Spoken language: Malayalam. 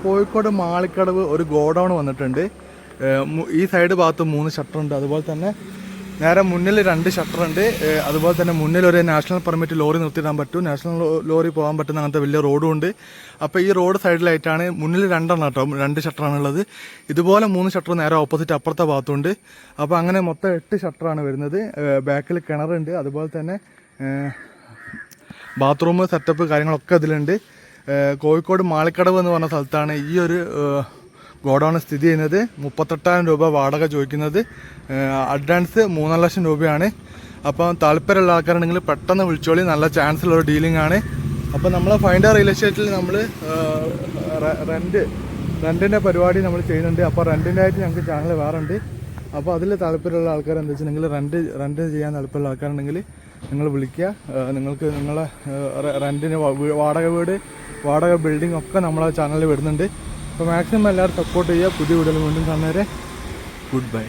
കോഴിക്കോട് മാളിക്കടവ് ഒരു ഗോഡൗൺ വന്നിട്ടുണ്ട്. ഈ സൈഡ് ഭാഗത്ത് 3 ഷട്ടറുണ്ട്. അതുപോലെ തന്നെ നേരെ മുന്നിൽ 2 ഷട്ടറുണ്ട്. അതുപോലെ തന്നെ മുന്നിൽ ഒരു നാഷണൽ പെർമിറ്റ് ലോറി നിർത്തിയിടാൻ പറ്റും. നാഷണൽ ലോറി പോകാൻ പറ്റുന്ന അങ്ങനത്തെ വലിയ റോഡും ഉണ്ട്. അപ്പോൾ ഈ റോഡ് സൈഡിലായിട്ടാണ് മുന്നിൽ 2 കേട്ടോ, 2 ഷട്ടറാണുള്ളത്. ഇതുപോലെ 3 ഷട്ടർ നേരെ ഓപ്പോസിറ്റ് അപ്പുറത്തെ ഭാഗത്തുണ്ട്. അപ്പോൾ അങ്ങനെ മൊത്തം 8 ഷട്ടറാണ് വരുന്നത്. ബാക്കിൽ കിണറുണ്ട്. അതുപോലെ തന്നെ ബാത്റൂം സെറ്റപ്പ് കാര്യങ്ങളൊക്കെ ഇതിലുണ്ട്. കോഴിക്കോട് മാളിക്കടവ് എന്ന് പറഞ്ഞ സ്ഥലത്താണ് ഈ ഒരു ഗോഡൗൺ സ്ഥിതി ചെയ്യുന്നത്. 38,000 രൂപ വാടക ചോദിക്കുന്നത്. അഡ്വാൻസ് 3 ലക്ഷം രൂപയാണ്. അപ്പം താല്പര്യമുള്ള ആൾക്കാരുണ്ടെങ്കിൽ പെട്ടെന്ന് വിളിച്ചോളി. നല്ല ചാൻസ് ഉള്ള ഒരു ഡീലിംഗ് ആണ്. അപ്പോൾ നമ്മൾ ഫൈൻഡർ റിയൽ എസ്റ്റേറ്റിൽ നമ്മൾ റെൻറ്റിൻ്റെ പരിപാടി നമ്മൾ ചെയ്യുന്നുണ്ട്. അപ്പോൾ റെൻറ്റിൻ്റെ ആയിട്ട് ഞങ്ങൾക്ക് ചാനൽ വേറെ ഉണ്ട്. അപ്പോൾ അതിൽ താല്പര്യമുള്ള ആൾക്കാർ എന്താ വെച്ചിട്ടുണ്ടെങ്കിൽ റെൻറ്റ് ചെയ്യാൻ താല്പര്യമുള്ള ആൾക്കാരുണ്ടെങ്കിൽ നിങ്ങൾ വിളിക്കുക. നിങ്ങൾക്ക് നിങ്ങളെ റെൻറ്റിന് വാടക വീട്, വാടക ബിൽഡിംഗ് ഒക്കെ നമ്മളെ ചാനലിൽ വരുന്നുണ്ട്. അപ്പോൾ മാക്സിമം എല്ലാവരും സപ്പോർട്ട് ചെയ്യുക. പുതിയ വീഡിയോയിൽ വീണ്ടും കാണുന്നവരെ ഗുഡ് ബൈ.